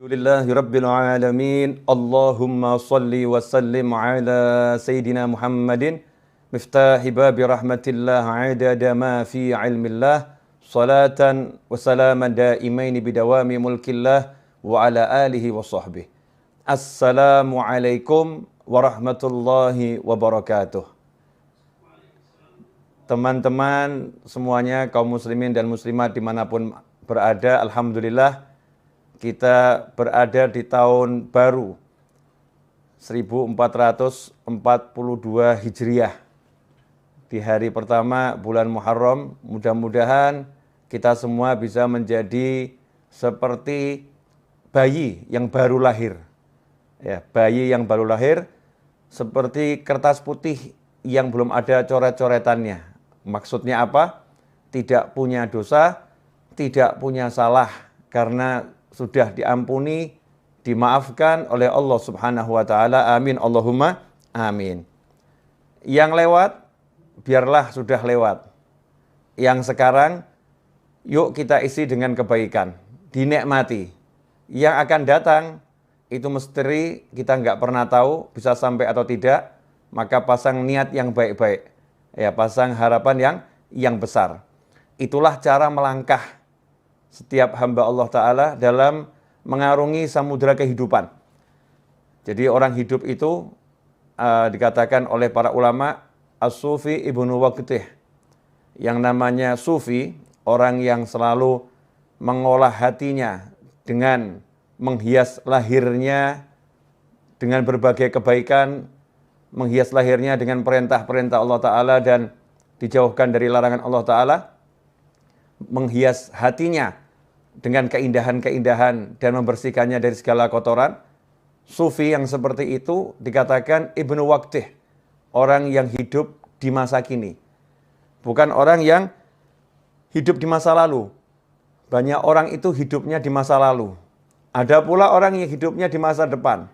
Alhamdulillahi Rabbil Alamin. Allahumma salli wa sallim ala Sayyidina Muhammadin miftahi babi rahmatillah adada ma fi ilmillah salatan wa salaman daimaini bidawami mulkillah wa ala alihi wa sahbihi. Assalamualaikum warahmatullahi wabarakatuh. Teman-teman semuanya, kaum muslimin dan muslimat dimanapun berada, alhamdulillah kita berada di tahun baru 1442 Hijriah. Di hari pertama bulan Muharram, mudah-mudahan kita semua bisa menjadi seperti bayi yang baru lahir. Ya, bayi yang baru lahir seperti kertas putih yang belum ada coret-coretannya. Maksudnya apa? Tidak punya dosa, tidak punya salah, karena sudah diampuni, dimaafkan oleh Allah Subhanahu wa taala. Amin Allahumma amin. Yang lewat biarlah sudah lewat. Yang sekarang yuk kita isi dengan kebaikan, dinikmati. Yang akan datang itu misteri, kita nggak pernah tahu bisa sampai atau tidak. Maka pasang niat yang baik-baik. Ya, pasang harapan yang besar. Itulah cara melangkah setiap hamba Allah Ta'ala dalam mengarungi samudera kehidupan. Jadi orang hidup itu dikatakan oleh para ulama As-Sufi Ibnu Waqtih. Yang namanya Sufi, orang yang selalu mengolah hatinya dengan menghias lahirnya dengan berbagai kebaikan, menghias lahirnya dengan perintah-perintah Allah Ta'ala dan dijauhkan dari larangan Allah Ta'ala, menghias hatinya dengan keindahan-keindahan dan membersihkannya dari segala kotoran. Sufi yang seperti itu dikatakan Ibnu Waqtih, orang yang hidup di masa kini, bukan orang yang hidup di masa lalu. Banyak orang itu hidupnya di masa lalu. Ada pula orang yang hidupnya di masa depan.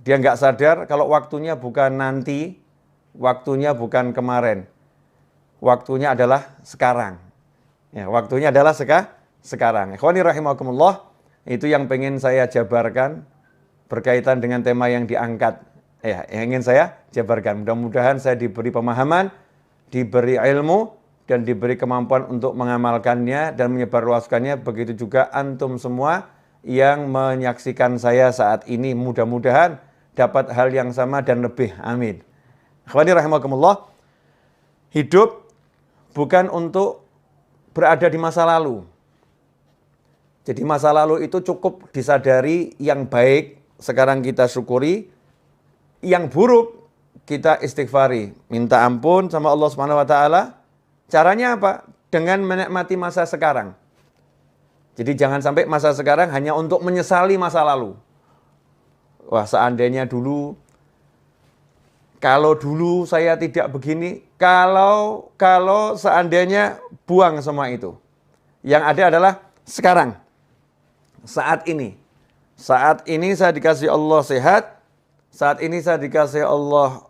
Dia nggak sadar kalau waktunya bukan nanti, waktunya bukan kemarin, waktunya adalah sekarang. Ya, waktunya adalah sekarang. Ikhwani rahimakumullah, itu yang pengen saya jabarkan berkaitan dengan tema yang diangkat. Ya, yang ingin saya jabarkan. Mudah-mudahan saya diberi pemahaman, diberi ilmu, dan diberi kemampuan untuk mengamalkannya dan menyebarluaskannya. Begitu juga antum semua yang menyaksikan saya saat ini, mudah-mudahan dapat hal yang sama dan lebih. Amin. Ikhwani rahimakumullah, hidup bukan untuk berada di masa lalu. Jadi masa lalu itu cukup disadari, yang baik sekarang kita syukuri, yang buruk kita istighfari, minta ampun sama Allah Subhanahu wa taala. Caranya apa? Dengan menikmati masa sekarang. Jadi jangan sampai masa sekarang hanya untuk menyesali masa lalu. Wah, seandainya dulu, kalau dulu saya tidak begini, kalau seandainya, buang semua itu. Yang ada adalah sekarang, saat ini. Saat ini saya dikasih Allah sehat, saat ini saya dikasih Allah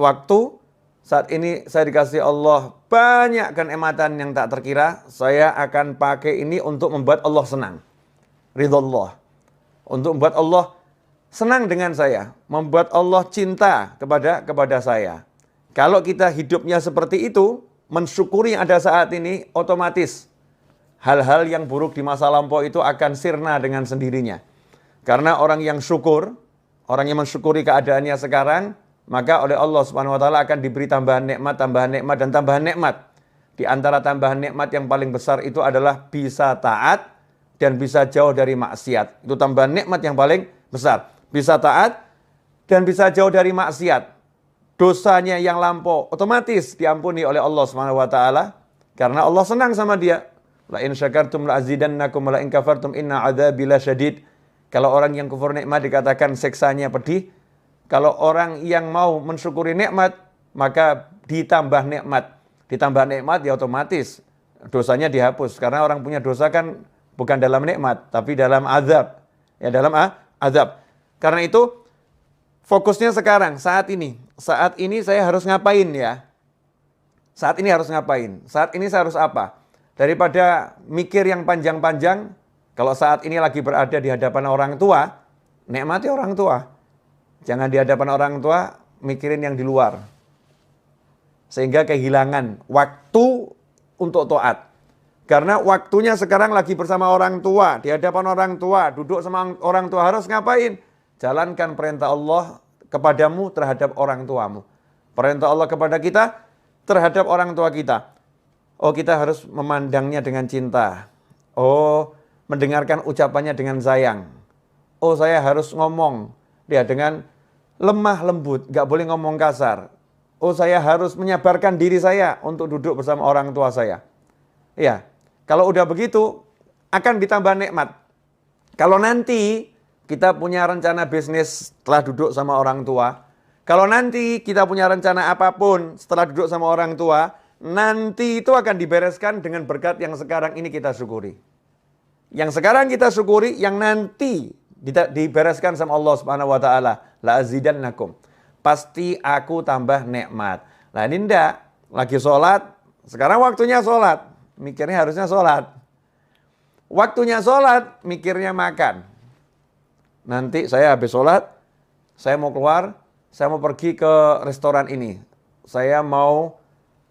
waktu, saat ini saya dikasih Allah banyak kenikmatan yang tak terkira. Saya akan pakai ini untuk membuat Allah senang. Ridha, untuk membuat Allah senang dengan saya, membuat Allah cinta kepada saya. Kalau kita hidupnya seperti itu, mensyukuri yang ada saat ini, otomatis hal-hal yang buruk di masa lampau itu akan sirna dengan sendirinya. Karena orang yang syukur, orang yang mensyukuri keadaannya sekarang, maka oleh Allah Subhanahu wa taala akan diberi tambahan nikmat, dan tambahan nikmat. Di antara tambahan nikmat yang paling besar itu adalah bisa taat dan bisa jauh dari maksiat. Itu tambahan nikmat yang paling besar. Bisa taat dan bisa jauh dari maksiat. Dosanya yang lampau otomatis diampuni oleh Allah Subhanahu wa taala karena Allah senang sama dia. La in syakartum la azidannakum wa la in kafartum inna adzabi lasyadid. Kalau orang yang kufur nikmat dikatakan siksanya pedih. Kalau orang yang mau mensyukuri nikmat, maka ditambah nikmat. Ditambah nikmat ya otomatis dosanya dihapus, karena orang punya dosa kan bukan dalam nikmat tapi dalam azab. Ya, dalam azab. Karena itu fokusnya sekarang, saat ini. Saat ini saya harus ngapain ya? Saat ini harus ngapain? Saat ini saya harus apa? Daripada mikir yang panjang-panjang, Kalau saat ini lagi berada di hadapan orang tua, nikmati orang tua. Jangan di hadapan orang tua, mikirin yang di luar. Sehingga kehilangan waktu untuk taat. Karena waktunya sekarang lagi bersama orang tua, di hadapan orang tua, duduk sama orang tua, harus ngapain? Jalankan perintah Allah kepadamu terhadap orang tuamu. Perintah Allah kepada kita terhadap orang tua kita. Oh, kita harus memandangnya dengan cinta. Oh, mendengarkan ucapannya dengan sayang. Oh, saya harus ngomong dia dengan lemah lembut, gak boleh ngomong kasar. Oh, saya harus menyabarkan diri saya untuk duduk bersama orang tua saya. Ya, kalau udah begitu akan ditambah nikmat. Kalau nanti kita punya rencana bisnis setelah duduk sama orang tua, kalau nanti kita punya rencana apapun setelah duduk sama orang tua, nanti itu akan dibereskan dengan berkat yang sekarang ini kita syukuri. Yang sekarang kita syukuri, yang nanti dibereskan sama Allah Subhanahu wa taala, la azidannakum. Pasti aku tambah nikmat. Nah, ini ndak lagi sholat, sekarang waktunya sholat, mikirnya harusnya sholat. Waktunya sholat, mikirnya makan. Nanti saya habis sholat, saya mau keluar, saya mau pergi ke restoran ini. Saya mau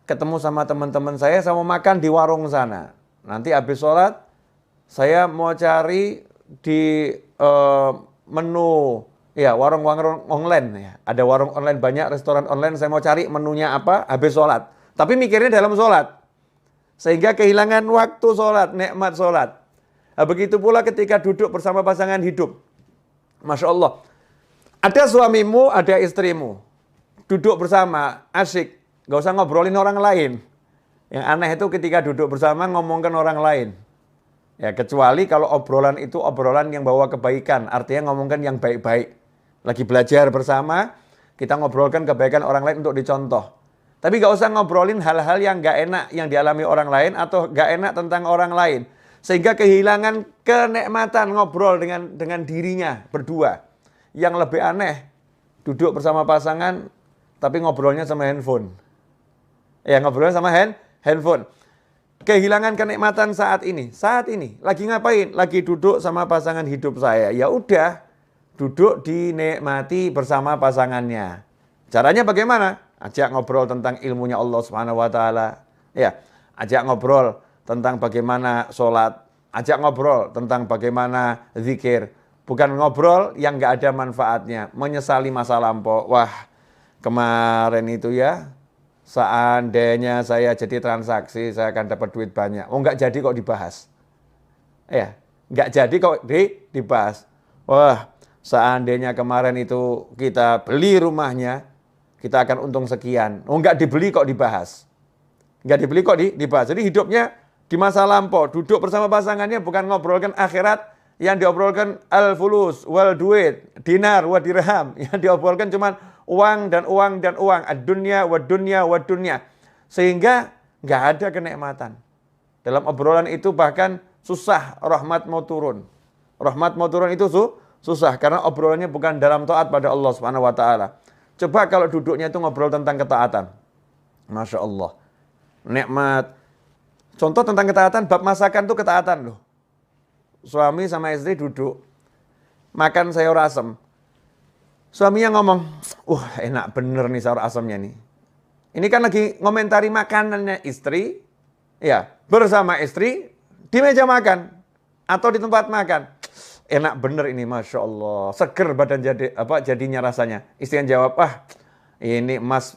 ketemu sama teman-teman saya mau makan di warung sana. Nanti habis sholat, saya mau cari di menu, ya warung-warung online. Ya. Ada warung online banyak, restoran online, saya mau cari menunya apa, habis sholat. Tapi mikirnya dalam sholat. Sehingga kehilangan waktu sholat, nikmat sholat. Nah, begitu pula ketika duduk bersama pasangan hidup. Masya Allah. Ada suamimu, ada istrimu. Duduk bersama, asyik. Gak usah ngobrolin orang lain. Yang aneh itu ketika duduk bersama ngomongkan orang lain. Ya, kecuali kalau obrolan itu obrolan yang bawa kebaikan. Artinya ngomongkan yang baik-baik. Lagi belajar bersama, kita ngobrolkan kebaikan orang lain untuk dicontoh. Tapi gak usah ngobrolin hal-hal yang gak enak yang dialami orang lain atau gak enak tentang orang lain. Sehingga kehilangan kenikmatan ngobrol dengan dirinya berdua. Yang lebih aneh, duduk bersama pasangan, tapi ngobrolnya sama handphone. Ya, ngobrolnya sama handphone. Kehilangan kenikmatan saat ini. Saat ini, lagi ngapain? Lagi duduk sama pasangan hidup saya. Ya udah, duduk dinikmati bersama pasangannya. Caranya bagaimana? Ajak ngobrol tentang ilmunya Allah Subhanahu wa taala. Ya, ajak ngobrol tentang bagaimana sholat. Ajak ngobrol tentang bagaimana zikir. Bukan ngobrol yang gak ada manfaatnya. Menyesali masa lampau. Wah, kemarin itu ya, seandainya saya jadi transaksi, saya akan dapat duit banyak. Oh, gak jadi kok dibahas. Ya, gak jadi kok dibahas. Wah, seandainya kemarin itu kita beli rumahnya, kita akan untung sekian. Oh, gak dibeli kok dibahas. Gak dibeli kok dibahas. Jadi hidupnya di masa lampau. Duduk bersama pasangannya bukan ngobrolkan akhirat. Yang diobrolkan al-fulus, wal duit, dinar, wa dirham. Yang diobrolkan cuma uang dan uang dan uang. Ad-dunya, wa dunya, wa dunya. Sehingga nggak ada kenikmatan. Dalam obrolan itu bahkan susah rahmat mau turun. Rahmat mau turun itu susah. Karena obrolannya bukan dalam taat pada Allah Subhanahu wa ta'ala. Coba kalau duduknya itu ngobrol tentang ketaatan. Masya Allah. Nikmat. Contoh tentang ketaatan, bab masakan itu ketaatan loh. Suami sama istri duduk, makan sayur asem. Suaminya ngomong, enak bener nih sayur asemnya nih. Ini kan lagi ngomentari makanannya istri, ya bersama istri di meja makan atau di tempat makan. Enak bener ini, Masya Allah. Seger badan jadinya rasanya. Istri yang jawab, ini mas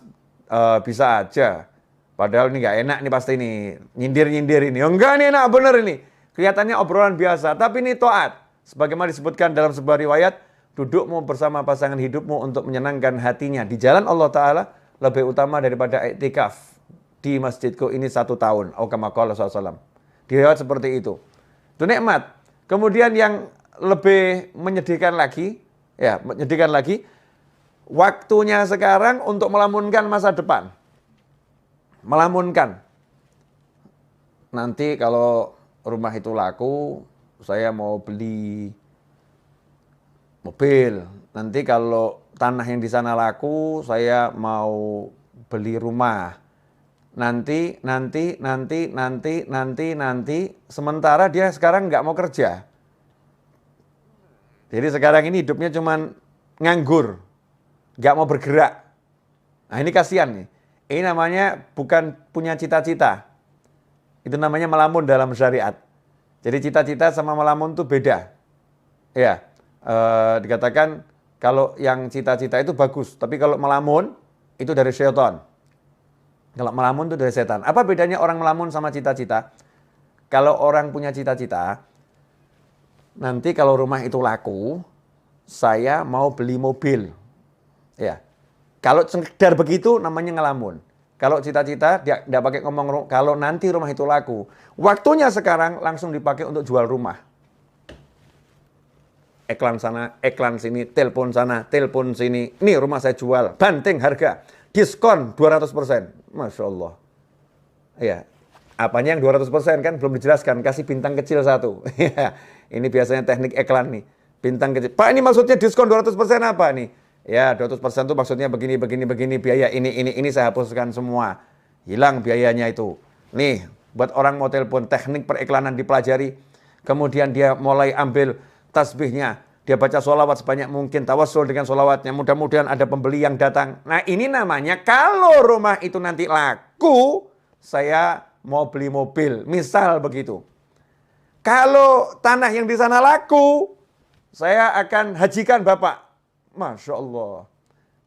bisa aja. Padahal ini gak enak nih pasti ini. Nyindir-nyindir ini. Oh, enggak nih enak bener ini. Kelihatannya obrolan biasa, tapi ini taat. Sebagaimana disebutkan dalam sebuah riwayat, dudukmu bersama pasangan hidupmu untuk menyenangkan hatinya di jalan Allah Ta'ala lebih utama daripada iktikaf di masjidku ini 1 tahun. Kama qala SAW. Di riwayat seperti itu. Itu nikmat. Kemudian yang lebih menyedihkan lagi, waktunya sekarang untuk melamunkan masa depan. Melamunkan. Nanti kalau rumah itu laku, saya mau beli mobil. Nanti kalau tanah yang di sana laku, saya mau beli rumah. Nanti. Sementara dia sekarang nggak mau kerja. Jadi sekarang ini hidupnya cuman nganggur, nggak mau bergerak. Nah ini kasihan nih. Ini namanya bukan punya cita-cita. Itu namanya melamun dalam syariat. Jadi cita-cita sama melamun itu beda. Ya, dikatakan kalau yang cita-cita itu bagus, tapi kalau melamun itu dari syaitan. Kalau melamun itu dari setan. Apa bedanya orang melamun sama cita-cita? Kalau orang punya cita-cita, nanti kalau rumah itu laku, saya mau beli mobil. Ya. Kalau sekedar begitu namanya ngelamun. Kalau cita-cita dia tidak pakai ngomong kalau nanti rumah itu laku. Waktunya sekarang langsung dipakai untuk jual rumah. Iklan sana, iklan sini, telepon sana, telepon sini. Ini rumah saya jual, banting harga, diskon 200%. Masya Allah. Ya, apanya yang 200% kan belum dijelaskan, kasih bintang kecil satu. Ini biasanya teknik iklan nih. Bintang kecil. Pak, ini maksudnya diskon 200% apa nih? Ya, 200% itu maksudnya begini, biaya ini saya hapuskan semua. Hilang biayanya itu. Nih, buat orang mau telepon, teknik periklanan dipelajari. Kemudian dia mulai ambil tasbihnya. Dia baca sholawat sebanyak mungkin, tawassul dengan sholawatnya. Mudah-mudahan ada pembeli yang datang. Nah, ini namanya kalau rumah itu nanti laku, saya mau beli mobil. Misal begitu. Kalau tanah yang di sana laku, saya akan hajikan Bapak. Masya Allah.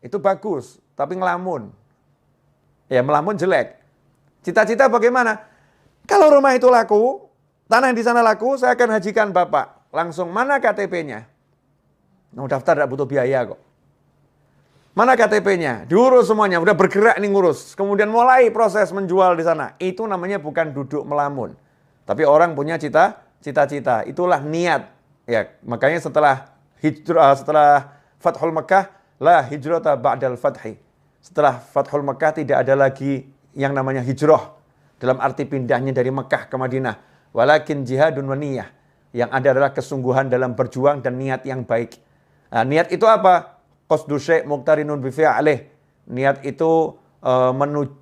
Itu bagus, tapi ngelamun. Ya, melamun jelek. Cita-cita bagaimana? Kalau rumah itu laku, tanah yang di sana laku, saya akan hajikan Bapak. Langsung, mana KTP-nya? Nah, daftar tidak butuh biaya kok. Mana KTP-nya? Diurus semuanya, udah bergerak nih ngurus. Kemudian mulai proses menjual di sana. Itu namanya bukan duduk melamun. Tapi orang punya cita-cita. Itulah niat. Ya, makanya setelah hijrah, setelah Fathul Makkah, la hijrata ba'dal fathi. Setelah Fathul Makkah tidak ada lagi yang namanya hijrah. Dalam arti pindahnya dari Makkah ke Madinah. Walakin jihadun wa niyah. Yang ada adalah kesungguhan dalam berjuang dan niat yang baik. Nah, niat itu apa? Qasdu syai' muqtarinun bi fi'lih. Niat itu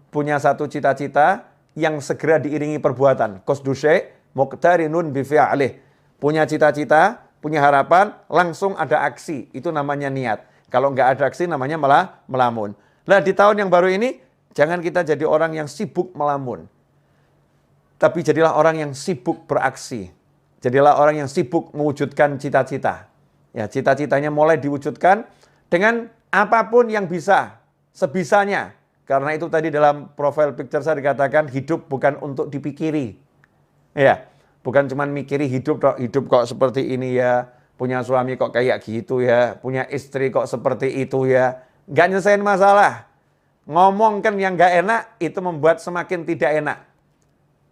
punya satu cita-cita yang segera diiringi perbuatan. Qasdu syai' muqtarinun bi fi'lih. Punya cita-cita, punya harapan, langsung ada aksi. Itu namanya niat. Kalau nggak ada aksi namanya malah melamun. Nah, di tahun yang baru ini, jangan kita jadi orang yang sibuk melamun. Tapi jadilah orang yang sibuk beraksi. Jadilah orang yang sibuk mewujudkan cita-cita. Ya, cita-citanya mulai diwujudkan dengan apapun yang bisa, sebisanya. Karena itu tadi dalam profile picture saya dikatakan hidup bukan untuk dipikiri. Ya. Bukan cuma mikiri hidup kok seperti ini ya, punya suami kok kayak gitu ya, punya istri kok seperti itu ya. Nggak nyelesain masalah. Ngomongkan yang nggak enak, itu membuat semakin tidak enak.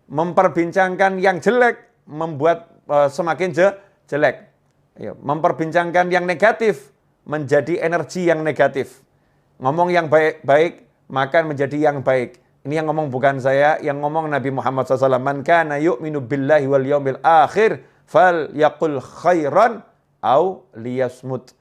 Memperbincangkan yang jelek, membuat semakin jelek. Ya, memperbincangkan yang negatif, menjadi energi yang negatif. Ngomong yang baik-baik, maka menjadi yang baik. Ini yang ngomong bukan saya, yang ngomong Nabi Muhammad SAW. Man kana yu'minu billahi wal yawmil akhir, fal yaqul khairan au liyasmut.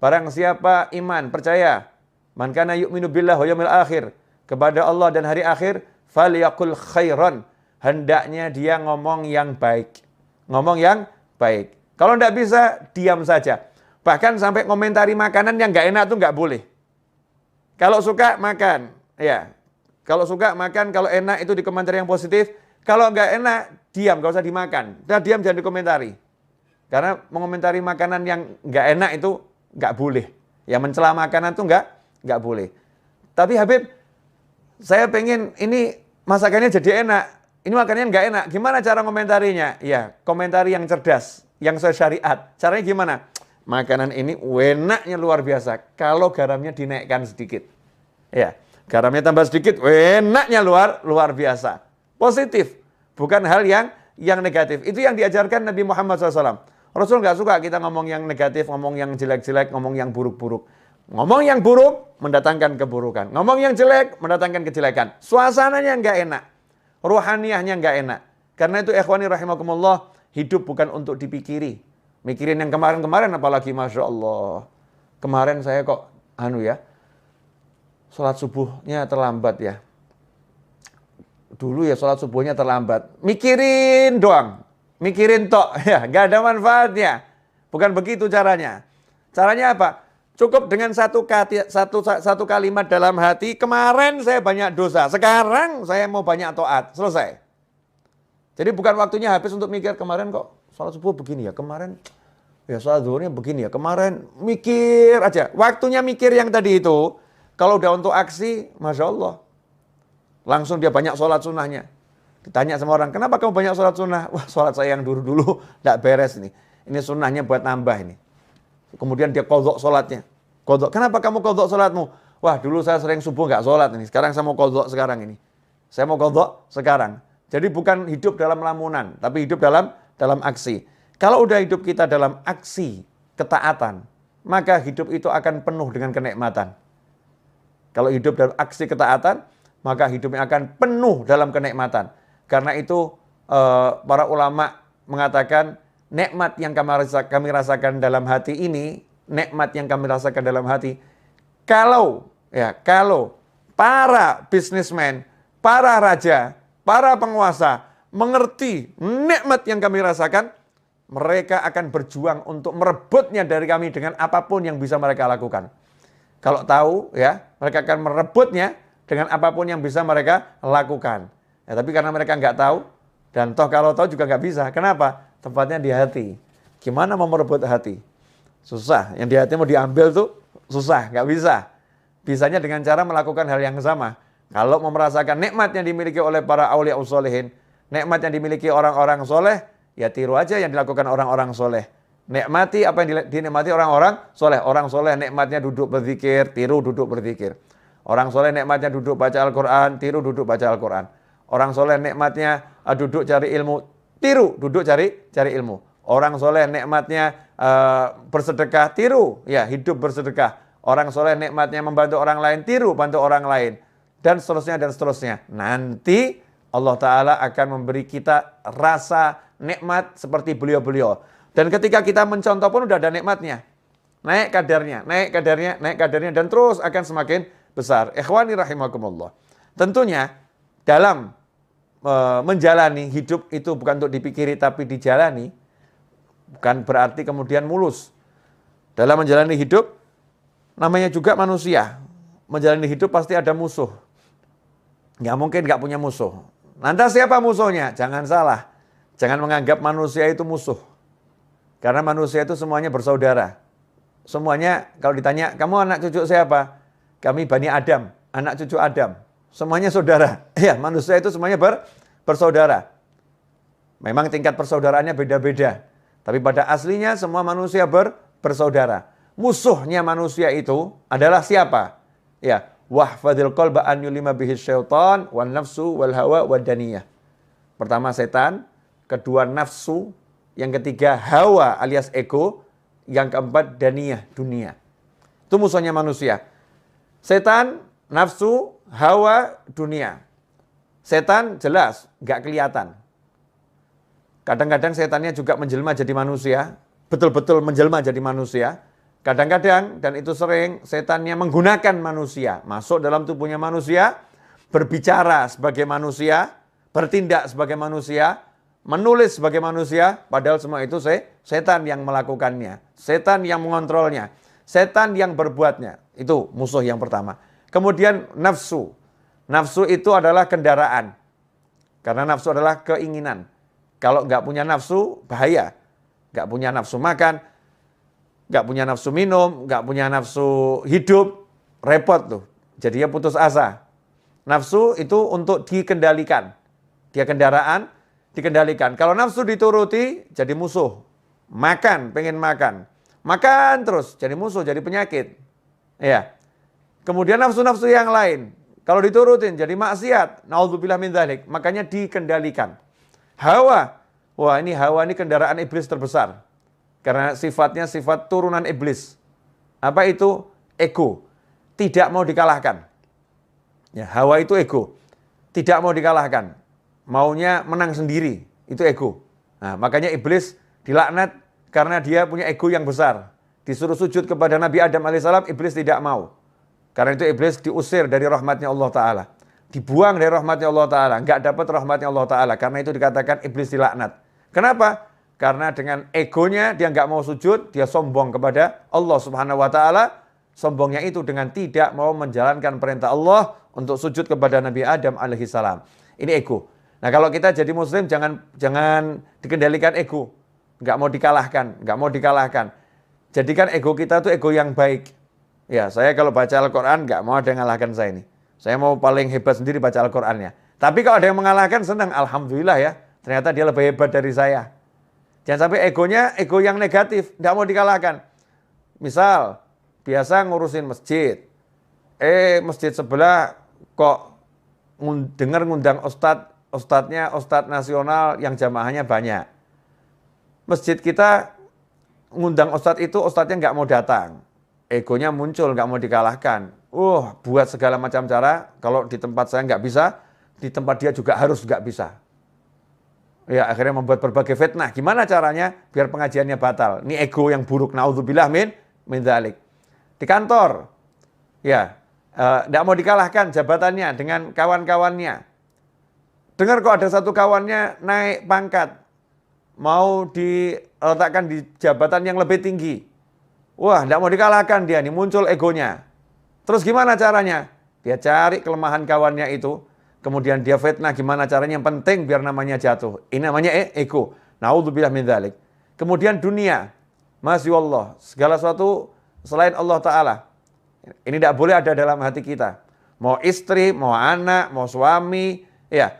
Barang siapa iman, percaya. Man kana yu'minu billahi wal yawmil akhir. Kepada Allah dan hari akhir, fal yaqul khairan. Hendaknya dia ngomong yang baik. Ngomong yang baik. Kalau tidak bisa, diam saja. Bahkan sampai komentari makanan yang nggak enak itu nggak boleh. Kalau suka, makan. Ya. Kalau suka makan, kalau enak itu dikomentari yang positif. Kalau nggak enak, diam, nggak usah dimakan. Dan diam jangan dikomentari. Karena mengomentari makanan yang nggak enak itu nggak boleh. Yang mencela makanan itu nggak boleh. Tapi Habib, saya pengen ini masakannya jadi enak. Ini makanannya nggak enak. Gimana cara komentarinya? Ya, komentari yang cerdas, yang sesuai syariat. Caranya gimana? Makanan ini enaknya luar biasa. Kalau garamnya dinaikkan sedikit. Ya. Garamnya tambah sedikit, enaknya luar biasa. Positif, bukan hal yang negatif. Itu yang diajarkan Nabi Muhammad SAW. Rasul nggak suka kita ngomong yang negatif, ngomong yang jelek-jelek, ngomong yang buruk-buruk. Ngomong yang buruk mendatangkan keburukan. Ngomong yang jelek mendatangkan kejelekan. Suasananya nggak enak, ruhaniyahnya nggak enak. Karena itu ikhwani rahimakumullah, hidup bukan untuk dipikiri. Mikirin yang kemarin-kemarin apalagi, Masya Allah. Kemarin saya kok sholat subuhnya terlambat ya. Dulu ya sholat subuhnya terlambat. Mikirin doang. Mikirin tok. Ya, nggak ada manfaatnya. Bukan begitu caranya. Caranya apa? Cukup dengan satu kalimat dalam hati, kemarin saya banyak dosa, sekarang saya mau banyak taat. Selesai. Jadi bukan waktunya habis untuk mikir, kemarin kok sholat subuh begini ya, kemarin ya sholat zuhurnya begini ya, kemarin mikir aja. Waktunya mikir yang tadi itu, kalau udah untuk aksi, Masya Allah. Langsung dia banyak sholat sunnahnya. Ditanya sama orang, kenapa kamu banyak sholat sunnah? Wah, sholat saya yang dulu-dulu tidak beres nih. Ini sunnahnya buat nambah ini. Kemudian dia qadha sholatnya. Qadha. Kenapa kamu qadha sholatmu? Wah, dulu saya sering subuh nggak sholat ini. Sekarang saya mau qadha sekarang ini. Saya mau qadha sekarang. Jadi bukan hidup dalam lamunan, tapi hidup dalam aksi. Kalau udah hidup kita dalam aksi ketaatan, maka hidup itu akan penuh dengan kenikmatan. Kalau hidup dalam aksi ketaatan, maka hidupnya akan penuh dalam kenikmatan. Karena itu para ulama mengatakan nikmat yang kami rasakan dalam hati ini, nikmat yang kami rasakan dalam hati, kalau para bisnismen, para raja, para penguasa mengerti nikmat yang kami rasakan, mereka akan berjuang untuk merebutnya dari kami dengan apapun yang bisa mereka lakukan. Kalau tahu ya, mereka akan merebutnya dengan apapun yang bisa mereka lakukan. Ya, tapi karena mereka nggak tahu, dan toh kalau tahu juga nggak bisa. Kenapa? Tempatnya di hati. Gimana mau merebut hati? Susah. Yang di hati mau diambil tuh susah, nggak bisa. Bisanya dengan cara melakukan hal yang sama. Kalau mau merasakan nikmat yang dimiliki oleh para aulia usholihin, nikmat yang dimiliki orang-orang soleh, ya tiru aja yang dilakukan orang-orang soleh. Nikmati apa yang dinikmati orang-orang soleh. Orang soleh nikmatnya duduk berzikir, tiru duduk berzikir. Orang soleh nikmatnya duduk baca Al-Quran, tiru duduk baca Al-Quran. Orang soleh nikmatnya duduk cari ilmu, tiru duduk cari ilmu. Orang soleh nikmatnya bersedekah, tiru ya hidup bersedekah. Orang soleh nikmatnya membantu orang lain, tiru bantu orang lain. Dan seterusnya dan seterusnya. Nanti Allah Ta'ala akan memberi kita rasa nikmat seperti beliau-beliau. Dan ketika kita mencontoh pun udah ada nikmatnya. Naik kadarnya, dan terus akan semakin besar. Ikhwani rahimakumullah. Tentunya dalam menjalani hidup itu bukan untuk dipikiri tapi dijalani. Bukan berarti kemudian mulus. Dalam menjalani hidup, namanya juga manusia. Menjalani hidup pasti ada musuh. Nggak mungkin nggak punya musuh. Lantas siapa musuhnya? Jangan salah. Jangan menganggap manusia itu musuh. Karena manusia itu semuanya bersaudara. Semuanya kalau ditanya, kamu anak cucu siapa? Kami Bani Adam, anak cucu Adam. Semuanya saudara. Ya, manusia itu semuanya bersaudara. Memang tingkat persaudaraannya beda-beda. Tapi pada aslinya semua manusia bersaudara. Musuhnya manusia itu adalah siapa? Ya, wahfadil qalba an yulima bihi syaitan wan nafsu wal hawa wad daniyah. Pertama setan, kedua nafsu, yang ketiga hawa alias ego, yang keempat daniyah, dunia. Itu musuhnya manusia. Setan, nafsu, hawa, dunia. Setan jelas nggak kelihatan. Kadang-kadang setannya juga menjelma jadi manusia, betul-betul menjelma jadi manusia. Kadang-kadang, dan itu sering, setannya menggunakan manusia, masuk dalam tubuhnya manusia, berbicara sebagai manusia, bertindak sebagai manusia, menulis sebagai manusia, padahal semua itu setan yang melakukannya, setan yang mengontrolnya, setan yang berbuatnya. Itu musuh yang pertama. Kemudian nafsu. Nafsu itu adalah kendaraan. Karena nafsu adalah keinginan. Kalau nggak punya nafsu, bahaya. Nggak punya nafsu makan, nggak punya nafsu minum, nggak punya nafsu hidup, repot tuh. Jadinya putus asa. Nafsu itu untuk dikendalikan. Dia kendaraan, dikendalikan. Kalau nafsu dituruti, jadi musuh. Makan, pengen makan. Makan terus, jadi musuh, jadi penyakit. Ya. Kemudian nafsu-nafsu yang lain. Kalau diturutin, jadi maksiat. Na'udzubillah min dzalik. Makanya dikendalikan. Hawa. Wah, ini hawa ini kendaraan iblis terbesar. Karena sifatnya sifat turunan iblis. Apa itu? Ego. Tidak mau dikalahkan. Ya, hawa itu ego. Tidak mau dikalahkan. Maunya menang sendiri, itu ego. Nah, makanya iblis dilaknat karena dia punya ego yang besar. Disuruh sujud kepada Nabi Adam alaihissalam, iblis tidak mau. Karena itu iblis diusir dari rahmatnya Allah Ta'ala. Dibuang dari rahmatnya Allah Ta'ala. Nggak dapat rahmatnya Allah Ta'ala. Karena itu dikatakan iblis dilaknat. Kenapa? Karena dengan egonya dia nggak mau sujud, dia sombong kepada Allah Subhanahu wa taala. Sombongnya itu dengan tidak mau menjalankan perintah Allah untuk sujud kepada Nabi Adam alaihi salam. Ini ego. Nah, kalau kita jadi muslim jangan dikendalikan ego. Nggak mau dikalahkan. Jadikan ego kita tuh ego yang baik. Ya, saya kalau baca Al-Qur'an nggak mau ada yang mengalahkan saya ini. Saya mau paling hebat sendiri baca Al-Qur'annya. Tapi kalau ada yang mengalahkan senang, alhamdulillah ya. Ternyata dia lebih hebat dari saya. Jangan sampai egonya ego yang negatif, nggak mau dikalahkan. Misal, biasa ngurusin masjid. Masjid sebelah kok ngundang ustadznya ustadz nasional yang jamaahnya banyak. Masjid kita ngundang ustadz itu, ustadznya nggak mau datang. Egonya muncul, nggak mau dikalahkan. Buat segala macam cara, kalau di tempat saya nggak bisa, di tempat dia juga harus nggak bisa. Ya, akhirnya membuat berbagai fitnah. Gimana caranya biar pengajiannya batal? Ini ego yang buruk. Naudzubillah min dzalik. Di kantor, ya, tidak mau dikalahkan jabatannya dengan kawan-kawannya. Dengar kok ada satu kawannya naik pangkat, mau diletakkan di jabatan yang lebih tinggi. Wah, tidak mau dikalahkan dia, nih muncul egonya. Terus gimana caranya? Dia cari kelemahan kawannya itu, kemudian dia fitnah gimana caranya, yang penting biar namanya jatuh. Ini namanya ego. Naudzubillah min dzalik. Kemudian dunia. Masya Allah, segala sesuatu selain Allah Ta'ala. Ini tidak boleh ada dalam hati kita. Mau istri, mau anak, mau suami, ya.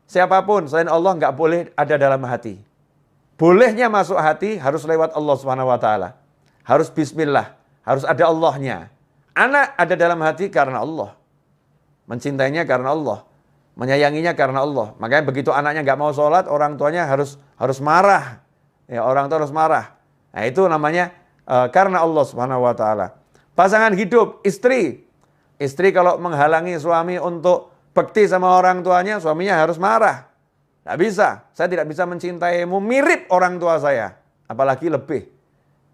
Siapapun selain Allah nggak boleh ada dalam hati. Bolehnya masuk hati harus lewat Allah Subhanahu wa taala. Harus bismillah, harus ada Allahnya. Anak ada dalam hati karena Allah. Mencintainya karena Allah. Menyayanginya karena Allah. Makanya begitu anaknya nggak mau sholat, orang tuanya harus marah. Ya, orang tua harus marah. Nah, itu namanya karena Allah Subhanahu wa taala. Pasangan hidup, istri. Istri kalau menghalangi suami untuk bakti sama orang tuanya, suaminya harus marah. Tidak bisa. Saya tidak bisa mencintaimu mirip orang tua saya. Apalagi lebih.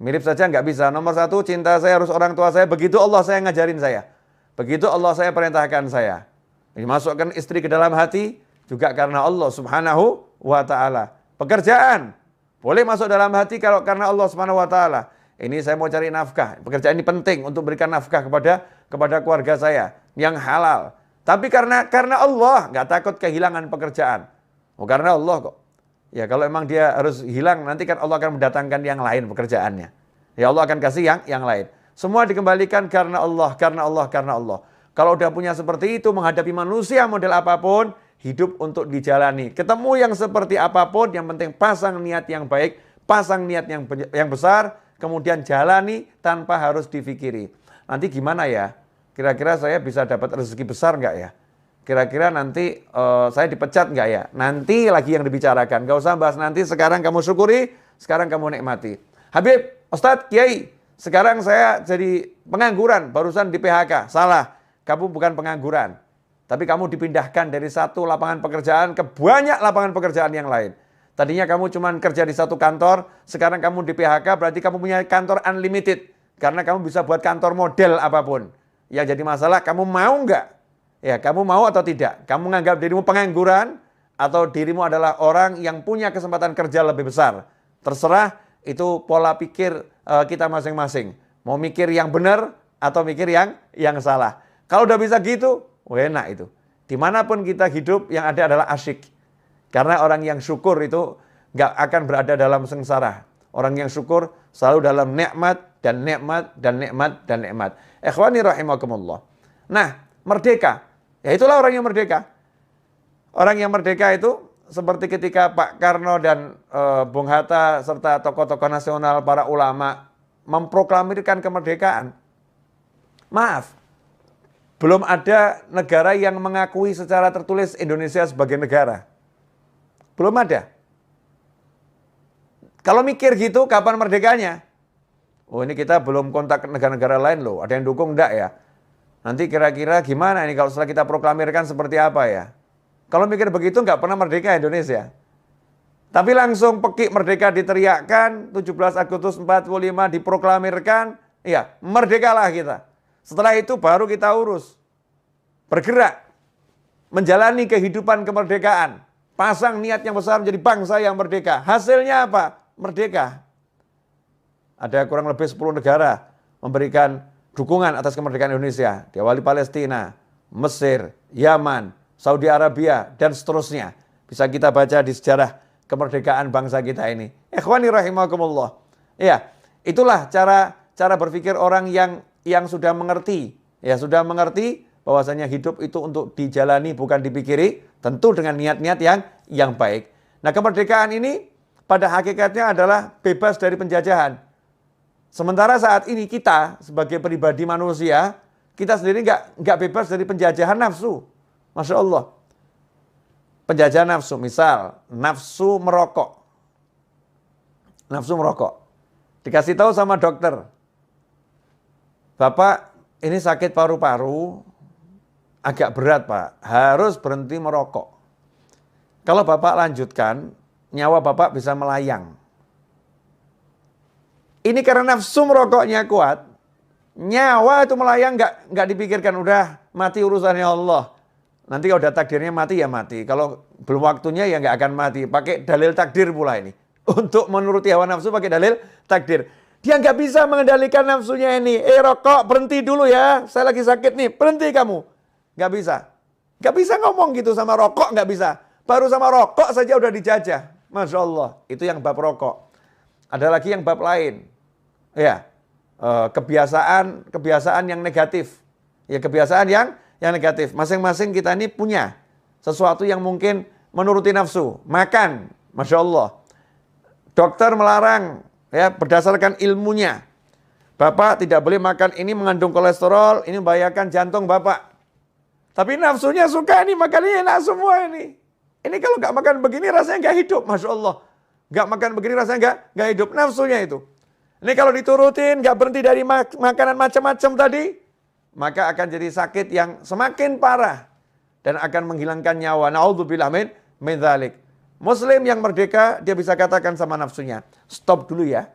Mirip saja nggak bisa. Nomor satu, cinta saya harus orang tua saya. Begitu Allah saya ngajarin saya. Begitu Allah saya perintahkan saya. Dimasukkan istri ke dalam hati juga karena Allah Subhanahu wa taala. Pekerjaan boleh masuk dalam hati kalau karena Allah Subhanahu wa taala. Ini saya mau cari nafkah. Pekerjaan ini penting untuk berikan nafkah kepada keluarga saya yang halal. Tapi karena Allah, nggak takut kehilangan pekerjaan. Karena Allah kok. Ya kalau emang dia harus hilang, nanti kan Allah akan mendatangkan yang lain pekerjaannya. Ya Allah akan kasih yang lain. Semua dikembalikan karena Allah, karena Allah, karena Allah. Kalau udah punya seperti itu, menghadapi manusia model apapun, hidup untuk dijalani. Ketemu yang seperti apapun, yang penting pasang niat yang baik, pasang niat yang besar, kemudian jalani tanpa harus difikiri. Nanti gimana ya? Kira-kira saya bisa dapat rezeki besar nggak ya? Kira-kira nanti saya dipecat nggak ya? Nanti lagi yang dibicarakan. Nggak usah bahas nanti, sekarang kamu syukuri, sekarang kamu nikmati. Habib, Ustadz, Kiai, sekarang saya jadi pengangguran, barusan di PHK. Salah, kamu bukan pengangguran. Tapi kamu dipindahkan dari satu lapangan pekerjaan ke banyak lapangan pekerjaan yang lain. Tadinya kamu cuma kerja di satu kantor, sekarang kamu di PHK, berarti kamu punya kantor unlimited. Karena kamu bisa buat kantor model apapun. Yang jadi masalah, kamu mau nggak? Ya, kamu mau atau tidak? Kamu menganggap dirimu pengangguran atau dirimu adalah orang yang punya kesempatan kerja lebih besar? Terserah, itu pola pikir kita masing-masing. Mau mikir yang benar atau mikir yang salah. Kalau udah bisa gitu, enak itu. Dimanapun kita hidup, yang ada adalah asyik. Karena orang yang syukur itu nggak akan berada dalam sengsara. Orang yang syukur selalu dalam nikmat dan nikmat dan nikmat dan nikmat. Ikhwani rahimakumullah. Nah, merdeka. Ya itulah orang yang merdeka. Orang yang merdeka itu seperti ketika Pak Karno dan Bung Hatta serta tokoh-tokoh nasional, para ulama memproklamirkan kemerdekaan. Maaf, belum ada negara yang mengakui secara tertulis Indonesia sebagai negara. Belum ada. Kalau mikir gitu, kapan merdekanya? Ini kita belum kontak negara-negara lain loh. Ada yang dukung enggak ya? Nanti kira-kira gimana ini kalau setelah kita proklamirkan seperti apa ya? Kalau mikir begitu nggak pernah merdeka Indonesia. Tapi langsung pekik merdeka diteriakkan, 17 Agustus 45 diproklamirkan, ya merdekalah kita. Setelah itu baru kita urus. Bergerak. Menjalani kehidupan kemerdekaan. Pasang niat yang besar menjadi bangsa yang merdeka. Hasilnya apa? merdeka. Ada kurang lebih 10 negara memberikan dukungan atas kemerdekaan Indonesia. Diawali Palestina, Mesir, Yaman, Saudi Arabia, dan seterusnya. Bisa kita baca di sejarah kemerdekaan bangsa kita ini. Ikhwani rahimakumullah. Ya, itulah cara berpikir orang yang sudah mengerti. Ya, sudah mengerti bahwasanya hidup itu untuk dijalani bukan dipikiri, tentu dengan niat-niat yang baik. Nah, kemerdekaan ini pada hakikatnya adalah bebas dari penjajahan. Sementara saat ini kita sebagai pribadi manusia, kita sendiri nggak bebas dari penjajahan nafsu. Masya Allah. Penjajahan nafsu, misal nafsu merokok. Nafsu merokok. Dikasih tahu sama dokter, Bapak ini sakit paru-paru, agak berat Pak, harus berhenti merokok. Kalau Bapak lanjutkan, nyawa Bapak bisa melayang. Ini karena nafsu merokoknya kuat, nyawa itu melayang nggak dipikirkan, udah mati urusannya Allah. Nanti kalau udah takdirnya mati ya mati, kalau belum waktunya ya nggak akan mati. Pakai dalil takdir pula ini. Untuk menuruti hawa nafsu pakai dalil takdir. Dia nggak bisa mengendalikan nafsunya ini. Rokok berhenti dulu ya, saya lagi sakit nih, berhenti kamu. Nggak bisa. Nggak bisa ngomong gitu sama rokok, nggak bisa. Baru sama rokok saja udah dijajah. Masya Allah, itu yang bab rokok. Ada lagi yang bab lain. Ya, kebiasaan yang negatif. Ya, kebiasaan yang negatif. Masing-masing kita ini punya sesuatu yang mungkin menuruti nafsu. Makan, Masya Allah. Dokter melarang, ya, berdasarkan ilmunya. Bapak tidak boleh makan ini, mengandung kolesterol, ini membahayakan jantung Bapak. Tapi nafsunya suka ini, makannya enak semua ini. Ini kalau nggak makan begini rasanya nggak hidup, Masya Allah. Nggak makan begini rasanya nggak hidup, nafsunya itu. Ini kalau diturutin, nggak berhenti dari makanan macam-macam tadi, maka akan jadi sakit yang semakin parah dan akan menghilangkan nyawa. Na'udzubillah min dzalik. Muslim yang merdeka, dia bisa katakan sama nafsunya, stop dulu ya,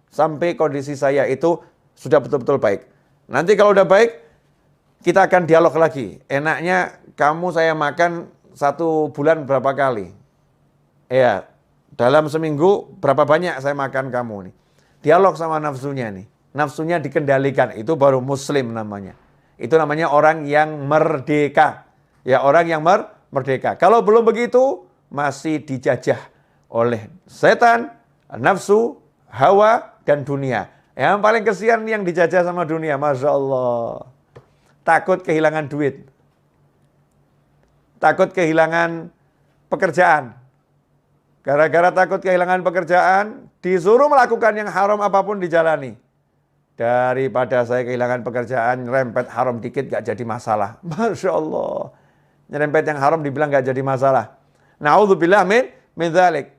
sampai kondisi saya itu sudah betul-betul baik. Nanti kalau udah baik, kita akan dialog lagi. Enaknya kamu saya makan 1 bulan berapa kali? Ya, dalam seminggu berapa banyak saya makan kamu nih. Dialog sama nafsunya nih. Nafsunya dikendalikan, itu baru muslim namanya. Itu namanya orang yang merdeka. Ya, orang yang merdeka. Kalau belum begitu, masih dijajah oleh setan, nafsu, hawa, dan dunia. Yang paling kesian yang dijajah sama dunia, Masya Allah. Takut kehilangan duit. Takut kehilangan pekerjaan. Gara-gara takut kehilangan pekerjaan, disuruh melakukan yang haram apapun dijalani. Daripada saya kehilangan pekerjaan, nyerempet haram dikit gak jadi masalah. Masya Allah. Nyerempet yang haram dibilang gak jadi masalah. Na'udzubillah min dzalik.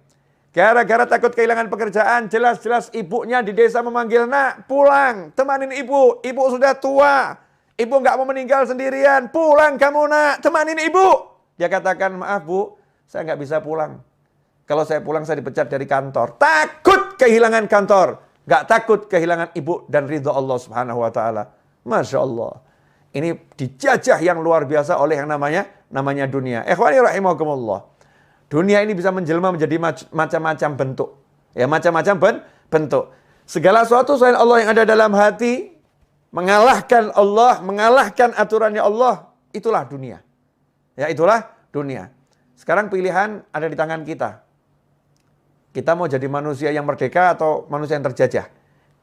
Gara-gara takut kehilangan pekerjaan, jelas-jelas ibunya di desa memanggil, nak pulang, temanin ibu. Ibu sudah tua, ibu gak mau meninggal sendirian. Pulang kamu nak, temanin ibu. Dia katakan, maaf bu, saya gak bisa pulang. Kalau saya pulang saya dipecat dari kantor. Takut kehilangan kantor. Gak takut kehilangan ibu dan ridho Allah subhanahu wa ta'ala. Masya Allah. Ini dijajah yang luar biasa oleh yang namanya dunia. Ikhwani rahimakumullah. Dunia ini bisa menjelma menjadi macam-macam bentuk. Ya, macam-macam bentuk. Segala sesuatu selain Allah yang ada dalam hati, mengalahkan Allah, mengalahkan aturannya Allah, itulah dunia. Ya, itulah dunia. Sekarang pilihan ada di tangan kita. Kita mau jadi manusia yang merdeka atau manusia yang terjajah?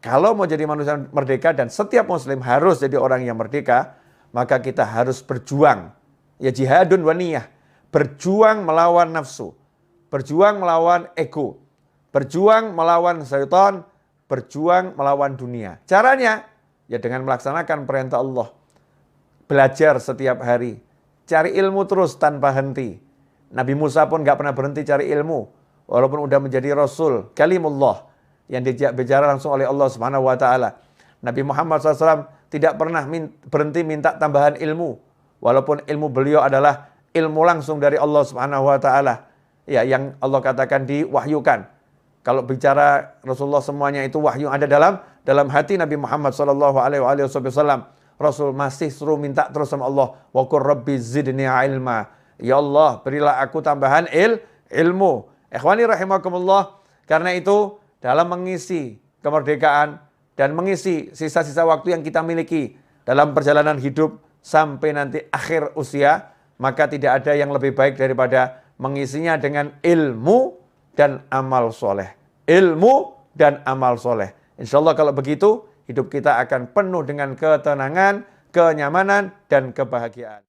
Kalau mau jadi manusia merdeka dan setiap muslim harus jadi orang yang merdeka, maka kita harus berjuang. Ya, jihadun wa niyah. Berjuang melawan nafsu. Berjuang melawan ego. Berjuang melawan syaitan. Berjuang melawan dunia. Caranya, ya dengan melaksanakan perintah Allah. Belajar setiap hari. Cari ilmu terus tanpa henti. Nabi Musa pun gak pernah berhenti cari ilmu. Walaupun udah menjadi Rasul, kalimullah, yang diajak bicara langsung oleh Allah Subhanahu wa ta'ala. Nabi Muhammad SAW tidak pernah berhenti minta tambahan ilmu. Walaupun ilmu beliau adalah ilmu langsung dari Allah Subhanahu wa ta'ala. Ya, yang Allah katakan diwahyukan. Kalau bicara Rasulullah semuanya itu wahyu ada dalam hati Nabi Muhammad SAW. Rasul masih suruh minta terus sama Allah. Wa qur rabbi zidni ilma. Ya Allah, berilah aku tambahan ilmu. Ikhwani rahimakumullah, Karena itu, dalam mengisi kemerdekaan dan mengisi sisa-sisa waktu yang kita miliki dalam perjalanan hidup sampai nanti akhir usia, maka tidak ada yang lebih baik daripada mengisinya dengan ilmu dan amal soleh. Ilmu dan amal soleh. Insya Allah kalau begitu, hidup kita akan penuh dengan ketenangan, kenyamanan, dan kebahagiaan.